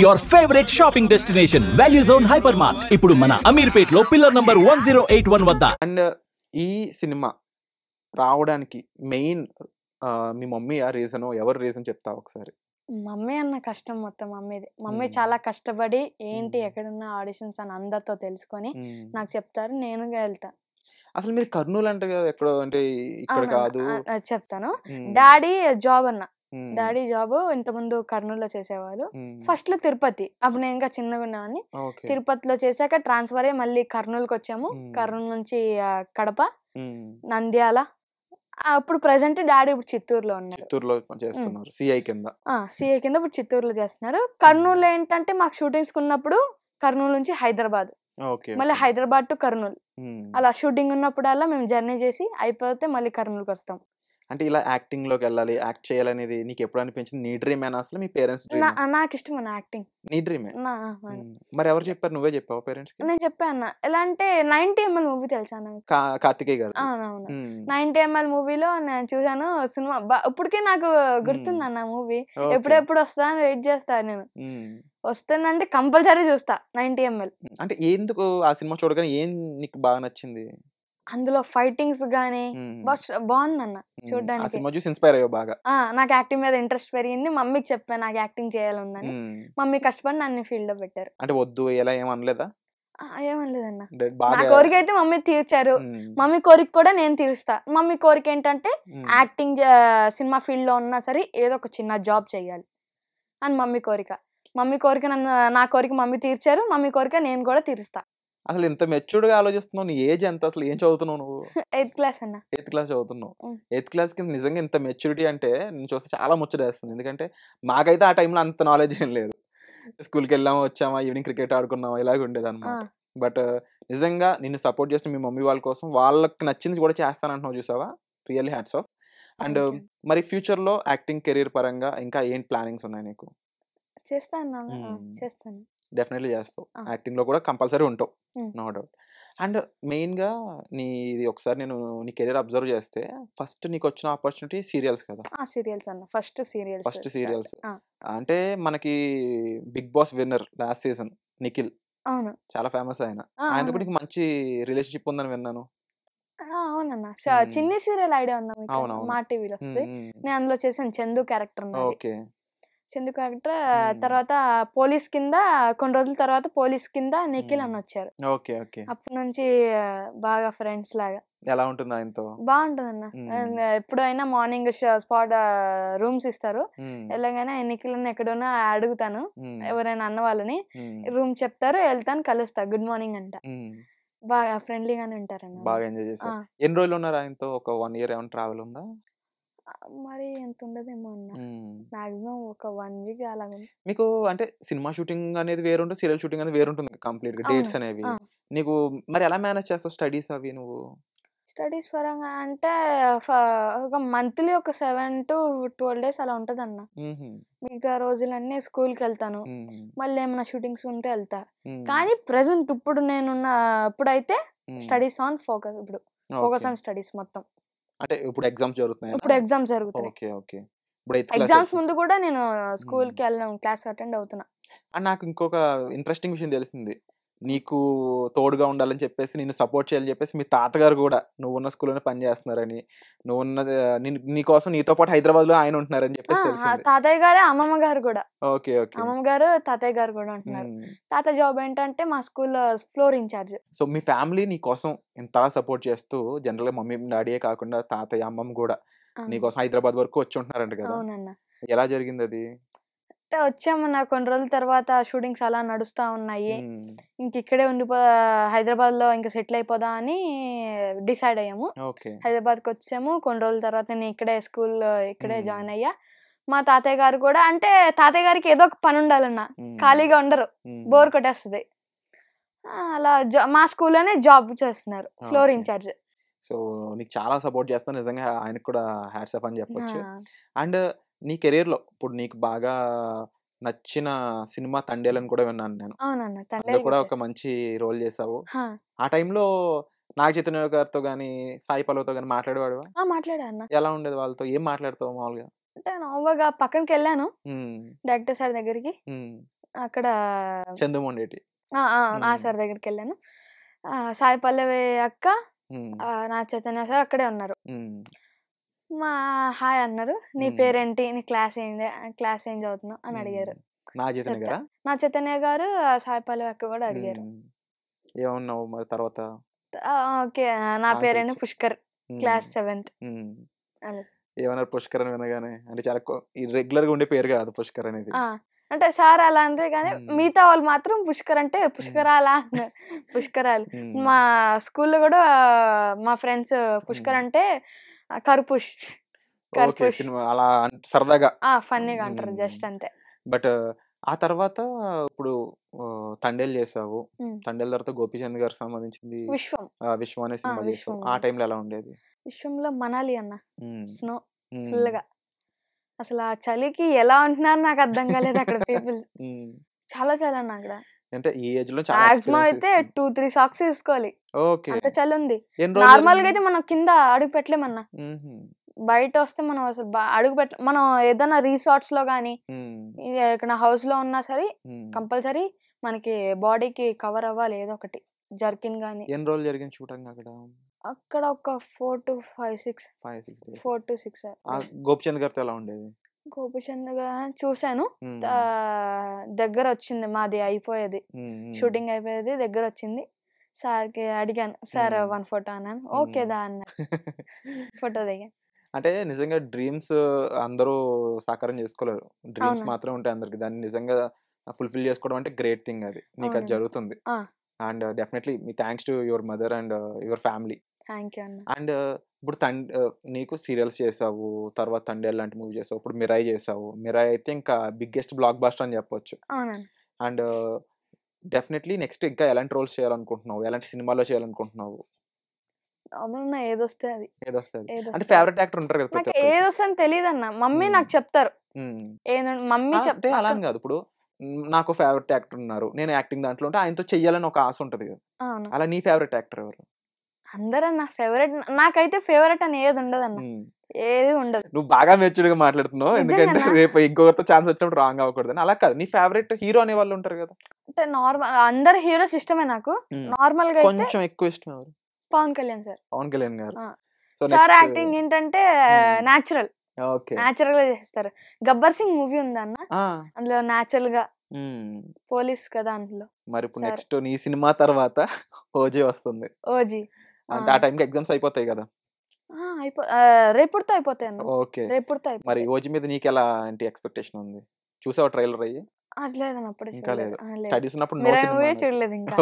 Your favorite shopping destination, Value Zone Hypermart. ఇప్పుడు మన అమీర్పేట్ లో పిల్లర్ నంబర్ 1081 వద్ద. అండ్ ఈ సినిమా రావడానికి మెయిన్ మీ మమ్మీ ఆ రీజన్, ఎవరు రీజన్ చెప్తావు ఒకసారి? మమ్మీ అన్న కష్టం మొత్తం మమ్మీది. మమ్మీ చాలా కష్టపడి ఏంటి ఎక్కడున్న ఆడిషన్స్ అని అందరితో తెలుసుకొని నాకు చెప్తారు, నేను వెళ్తా. అసలు మీరు కర్నూలు అంటే ఎక్కడో, అంటే ఇక్కడ కాదు. చెప్తాను. డాడీ జాబ్ అన్న, డాడీ జాబ్ ఇంతకుముందు కర్నూలులో చేసేవాళ్ళు. ఫస్ట్ లో తిరుపతి, అప్పుడు నేను ఇంకా చిన్నగా ఉన్నామని తిరుపతిలో చేశాక ట్రాన్స్ఫర్ అయ్యి మళ్ళీ కర్నూలుకి వచ్చాము. కర్నూలు నుంచి కడప, నంద్యాల. ఇప్పుడు ప్రెసెంట్ డాడీ ఇప్పుడు చిత్తూరులో ఉన్నారు. చిత్తూరులో చేస్తున్నారు సిఐ కింద. సిఐ కింద ఇప్పుడు చిత్తూరులో చేస్తున్నారు. కర్నూలు ఏంటంటే మాకు షూటింగ్స్ ఉన్నప్పుడు కర్నూలు నుంచి హైదరాబాద్, మళ్ళీ హైదరాబాద్ టు కర్నూలు, అలా షూటింగ్ ఉన్నప్పుడల్లా మేము జర్నీ చేసి అయిపోతే మళ్ళీ కర్నూలుకి వస్తాం. అంటే ఇలా యాక్టింగ్ లోకి వెళ్ళాలి, యాక్ట్ చేయాలనేది నీకు ఎప్పుడు అనిపించింది? నీ డ్రీమ్ అయినా అసలు మీ పేరెంట్స్ డ్రీమ్? నాకు ఇష్టం అన్న యాక్టింగ్. నీ డ్రీమే? మరి ఎవరు చెప్పారు? నువ్వే చెప్పావు పేరెంట్స్ కి? నేను చెప్పాను. ఎలా అంటే 90ml మూవీ తెలుసా నాకు? కార్తికేయ గారు. అవునవును, 90ml మూవీలో నేను చూసాను సినిమా. ఇప్పటికే నాకు గుర్తుంది అన్న మూవీ. ఎప్పుడెప్పుడు వస్తా అని వెయిట్ చేస్తా నేను. వస్తానంటే కంపల్సరీ చూస్తా 90ml. అంటే ఎందుకు ఆ సినిమా చూడగానే ఏం నీకు బాగా నచ్చింది? అందులో ఫైటింగ్స్ గానీ బాగుందన్న చూడడానికి. ఇన్స్పైర్ అయ్యో బాగా. నాకు యాక్టింగ్ మీద ఇంట్రెస్ట్ పెరిగింది. మమ్మీకి చెప్పాను నాకు యాక్టింగ్ చేయాలని. మమ్మీ కష్టపడి నన్ను ఫీల్డ్ లో పెట్టారు. అంటే వద్దు ఎలా ఏమనలేదా? ఏమనలేదన్న. నా కోరిక అయితే మమ్మీ తీర్చారు. మమ్మీ కోరిక కూడా నేను తీరుస్తా. మమ్మీ కోరిక ఏంటంటే యాక్టింగ్ సినిమా ఫీల్డ్ లో ఉన్నా సరే ఏదో ఒక చిన్న జాబ్ చెయ్యాలి అని మమ్మీ కోరిక. మమ్మీ కోరిక నా కోరిక మమ్మీ తీర్చారు. మమ్మీ కోరిక నేను కూడా తీరుస్తా. అసలు ఇంత మెచ్యూర్డ్ గా ఆలోచిస్తున్నావు? నీ ఏజ్ ఎంత? అసలు ఏం చదువుతున్నావు నువ్వు? 8th క్లాస్ అన్న. 8th క్లాస్ చదువుతున్నావు. 8th క్లాస్ కి నిజంగా ఇంత మెచ్యూరిటీ అంటే నేను చూస్తే చాలా ముచ్చటేస్తుంది. ఎందుకంటే మాకైతే ఆ టైంలో అంత నాలెడ్జ్ ఏం లేదు. స్కూల్కి వెళ్ళామా, వచ్చామా, ఈవినింగ్ క్రికెట్ ఆడుకున్నామా, ఇలాగ ఉండేది అనమాట. బట్ నిజంగా నిన్ను సపోర్ట్ చేసిన మీ మమ్మీ వాళ్ళ కోసం వాళ్ళకి నచ్చింది కూడా చేస్తానంటున్నావు, చూసావా? Really hats off. అండ్ మరి ఫ్యూచర్ లో యాక్టింగ్ కెరీర్ పరంగా ఇంకా ఏంటి ప్లానింగ్స్ ఉన్నాయి నీకు? చేస్తాను. డెఫినెట్లీ చేస్తావు. యాక్టింగ్ లో కూడా కంపల్సరీ ఉంటావు, నో డౌట్. అండ్ మెయిన్ గా ఇది ఒకసారి నేను నీ కెరీర్ అబ్జర్వ్ చేస్తే ఫస్ట్ నీకు వచ్చిన ఆపర్చునిటీ సీరియల్స్ కదా? సీరియల్స్ అన్న. ఫస్ట్ సీరియల్స్ అంటే మనకి Bigg Boss winner last season Nikhil. అవును, చాలా ఫేమస్ ఆయన. ఆయనతో నీకు మంచి రిలేషన్షిప్ ఉందని విన్నాను. అవునన్న. చిన్ని సీరియల్ ఐడియా ఉందా మీకు? మా టీవీలో వస్తుంది. నేను అందులో చేసాను చందు క్యారెక్టర్. చందు క్యారెక్టర్ తర్వాత పోలీస్ కింద, కొన్ని రోజుల తర్వాత పోలీస్ కింద నిఖిల్ అని వచ్చారు. అప్పటి నుంచి బాగా ఫ్రెండ్స్ లాగా. ఎలా ఉంటుంది ఆయనతో? బాగుంటుంది అన్న. ఎప్పుడైనా మార్నింగ్ స్పాట్ రూమ్స్ ఇస్తారు. వెళ్ళగానే నిఖిల్ అని ఎక్కడైనా అడుగుతాను, ఎవరైనా అన్న వాళ్ళని రూమ్ చెప్తారు, వెళ్తాను, కలుస్తా, గుడ్ మార్నింగ్ అంట. బాగా ఫ్రెండ్లీగానే ఉంటారన్న. బాగా ఎంజాయ్ చేస్తారు. ఎన్ని రోజులు ఉన్నారు ఆయనతో? ఒక 1 year ఏమైనా ట్రావెల్ ఉందా? మరి ఎంత ఉండదేమో అన్న. మాక్సిమం ఒక 1 week అలాగే. మీకు అంటే సినిమా షూటింగ్ అనేది వేరుంటుంది, సీరియల్ షూటింగ్ అనేది వేరుంటుంది కంప్లీట్ గా, డేట్స్ అనేవి. నీకు మరి ఎలా మేనేజ్ చేస్తావు స్టడీస్ అవి? నువ్వు స్టడీస్ పరంగా అంటే ఒక మంత్లీ ఒక 7 to 12 days అలా ఉంటది అన్న. మిగతా రోజులన్నీ స్కూల్కి వెళ్తాను. మళ్ళీ ఏమైనా షూటింగ్స్ ఉంటే వెళ్తా. కానీ ప్రెసెంట్ ఇప్పుడు నేనున్న ఇప్పుడైతే స్టడీస్ ఆన్ ఫోకస్. ఇప్పుడు ఫోకస్ ఆన్ స్టడీస్ మొత్తం. అంటే ఇప్పుడు ఎగ్జామ్స్ జరుగుతున్నాయి. ఇప్పుడు ఎగ్జామ్స్ జరుగుతాయి. ఎగ్జామ్స్ ముందు కూడా నేను స్కూల్ కి వెళ్ళడం, క్లాస్ అటెండ్ అవుతున్నా. అండ్ నాకు ఇంకొక ఇంట్రెస్టింగ్ విషయం తెలిసింది. నీకు తోడుగా ఉండాలని చెప్పేసి, నిన్ను సపోర్ట్ చేయాలని చెప్పేసి మీ తాతగారు కూడా నువ్వున్న స్కూల్లోనే పని చేస్తున్నారని, నువ్వున్న నీకోసం నీతో పాటు హైదరాబాద్ లో ఆయన ఉంటున్నారని చెప్పేసి తెలిసింది. తాతయ్య గారు, అమ్మమ్మ గారు కూడా. అమ్మమ్మ గారు, తాతయ్య గారు కూడా ఉంటున్నారు. తాత జాబ్ ఏంటంటే మా స్కూల్లో ఫ్లోర్ ఇన్ఛార్జ్. సో మీ ఫ్యామిలీ నీ కోసం ఇంతలా సపోర్ట్ చేస్తూ, జనరల్ గా మమ్మీ డాడీయే కాకుండా తాతయ్య, అమ్మమ్మ కూడా నీకోసం హైదరాబాద్ వరకు వచ్చి ఉంటున్నారంట కదా? అవునన్న. ఎలా జరిగింది అది? వచ్చామన్న కొన్ని రోజుల తర్వాత షూటింగ్స్ అలా నడుస్తా ఉన్నాయి. ఇంక ఇక్కడే హైదరాబాద్ లో ఇంకా సెటిల్ అయిపోదా అని డిసైడ్ అయ్యాము. హైదరాబాద్ కి వచ్చాము. కొన్ని రోజుల తర్వాత నేను ఇక్కడే స్కూల్ ఇక్కడే జాయిన్ అయ్యా. మా తాతయ్య గారు కూడా, అంటే తాతయ్య గారికి ఏదో ఒక పని ఉండాలన్న, ఖాళీగా ఉండరు, బోర్ కొట్టేస్తుంది. అలా మా స్కూల్లోనే జాబ్ చేస్తున్నారు, ఫ్లోర్ ఇన్ఛార్జ్. సో నీకు చాలా సపోర్ట్ చేస్తాను, నిజంగా ఆయనకు కూడా హ్యాట్స్ ఆఫ్ అని చెప్పొచ్చు. అండ్ నీ కెరీర్ లో ఇప్పుడు నీకు బాగా నచ్చిన సినిమా తండేలని కూడా విన్నాను నేను. అందులో కూడా ఒక మంచి రోల్ చేసావు. ఆ టైంలో నాగ చైతన్య గారితో గానీ, సాయి పల్లవితో గానీ మాట్లాడేవాడు? మాట్లాడా. ఎలా ఉండేది వాళ్ళతో? ఏం మాట్లాడతావు మామూలుగా? అంటే నార్మల్గా పక్కనకి వెళ్ళాను డైరెక్టర్ సార్ దగ్గరికి. అక్కడ చందుమొండేటి. ఆ సార్ దగ్గరికి వెళ్ళాను. సాయి పల్లవి అక్క, నా చైతన్య సార్ అక్కడే ఉన్నారు. హాయ్ అన్నారు. నీ పేరేంటి, నీ క్లాస్ ఏం చదువుతున్నావు అని అడిగారు. నా చైతన్య గారు, సాయి పల్లవి అక్క కూడా అడిగారు. ఏమన్నావు మరి తర్వాత? ఓకే, నా పేరేంటి పుష్కర్, క్లాస్ 7th. ఏమన్నారు పుష్కర్ అని వినగానే? అంటే చాలా రెగ్యులర్ గా ఉండే పేరు కాదు పుష్కర్ అనేది. అంటే సార్ అలా అంటే కానీ మిగతా వాళ్ళు మాత్రం పుష్కర్ అంటే పుష్కరాలా అన్నారు. పుష్కరాలు. మా స్కూల్లో కూడా మా ఫ్రెండ్స్ పుష్కర్ అంటే కర్పుష్ అలా సరదాగా ఫన్నీగా అంటారు, జస్ట్ అంతే. బట్ ఆ తర్వాత ఇప్పుడు తండేలు చేసావు. తండేల తర్వాత గోపీచంద్ గారికి సంబంధించింది విశ్వం అనే సినిమా చేసావు. ఆ టైంలో ఎలా ఉండేది? విశ్వంలో మనాలి అన్న, స్నో ఫుల్ గా. అసలు ఆ చలికి ఎలా ఉంటున్నారు నాకు అర్థం కాలేదు అక్కడ పీపుల్. చాలా చాలా అక్కడ. అంటే ఈ ఏజ్ లో మాక్సిమం అయితే 2-3 సాక్స్ వేసుకోవాలి, అంత చలి ఉంది. నార్మల్ గా అయితే మనం కింద అడుగు పెట్టలేమన్నా. బయట వస్తే మనం అసలు అడుగు మనం ఏదైనా రిసార్ట్స్ లో గానీ ఇక్కడ హౌస్ లో ఉన్నా సరే కంపల్సరీ మనకి బాడీకి కవర్ అవ్వాలి ఏదో ఒకటి, జర్కిన్ గానీ. ఎన్ని రోజులు జరిగింది షూటింగ్ అక్కడ? అక్కడ ఒక 4 to 6 4 to 6. గోపిచంద్ గారితో ఎలా ఉండేది? గోపిచంద్ గారు చూసాను, దగ్గర వచ్చింది, మాది అయిపోయేది, షూటింగ్ అయిపోయేది, దగ్గర వచ్చింది. సార్కి అడిగాను, సార్ 1 photo అన్నాను. ఓకే దా అన్నారు. ఫోటో దిగా. అంటే నిజంగా డ్రీమ్స్ అందరూ సాకారం చేసుకోలేరు, డ్రీమ్స్ మాత్రం ఉంటాయి అందరికి. దాన్ని నిజంగా ఫుల్ఫిల్ చేసుకోవడం అంటే గ్రేట్ థింగ్. అది నీకు అది జరుగుతుంది. And definitely me thanks to your mother and your family. And ఇప్పుడు నీకు సీరియల్స్ చేసావు, తర్వాత తండేల్ లాంటి మూవీ చేసావు, ఇప్పుడు మిరాయి చేసావు. మిరాయి అయితే ఇంకా బిగ్గెస్ట్ బ్లాక్ బస్టర్ అని చెప్పొచ్చు. అండ్ డెఫినెట్లీ నెక్స్ట్ ఇంకా ఎలాంటి రోల్స్ చేయాలనుకుంటున్నావు, ఎలాంటి సినిమాలో చేయాలనుకుంటున్నావు? ఏదొస్తే అది. అంటే ఫేవరెట్ యాక్టర్ ఉంటారు కదా, నాకు ఏదొస్తని తెలియదు అన్న. మమ్మీ నాకు చెప్తారు. మమ్మీ చెప్తే అలా అని కాదు, ఇప్పుడు నాకు ఫేవరెట్ యాక్టర్ ఉన్నారు, నేను యాక్టింగ్ దాంట్లో ఉంటే ఆయనతో చెయ్యాలని ఒక ఆశ ఉంటది కదా. అలా నీ ఫేవరెట్ యాక్టర్ ఎవరు? అందరన్న ఫేవరెట్. నాకైతే ఫేవరెట్ అని ఏది ఉండదు అన్న, ఏది ఉండదు. నువ్వు బాగా మెచ్యూర్డ్ గా మాట్లాడుతున్నావు, ఎందుకంటే రేపు ఇంకొకరితో ఛాన్స్ వచ్చినప్పుడు రాంగ్ అవ్వకూడదు. అలా కాదు, నీ ఫేవరెట్ హీరో అనే వాళ్ళు ఉంటారు కదా. అంటే నార్మల్ అందరు హీరోస్ ఇష్టమే నాకు. నార్మల్ గా కొంచెం ఎక్కువ ఇష్టం ఎవరు? పవన్ కళ్యాణ్ సార్. పవన్ కళ్యాణ్ గారు. సార్ యాక్టింగ్ ఏంటంటే న్యాచురల్ గా చేస్తారు. గబ్బర్ సింగ్ మూవీ ఉందన్న, అందులో న్యాచురల్ గా పోలీస్ కదా అందులో. మరి ఇప్పుడు నెక్స్ట్ నీ సినిమా తర్వాత ఓజీ వస్తుంది. ఓజీ అంటే ఆ టైంకి ఎగ్జామ్స్ అయిపోతాయి కదా. రేపుతో అయిపోతాయి అన్న. ఓకే, మరి ఓజీ మీద నీకు ఎలా ఏంటి ఎక్స్పెక్టేషన్ ఉంది? చూసావా ట్రైలర్ అయ్యి? లేదన్న, అప్పుడు ఇంకా లేదు. స్టడీస్ ఉన్నప్పుడు చూడలేదు ఇంకా.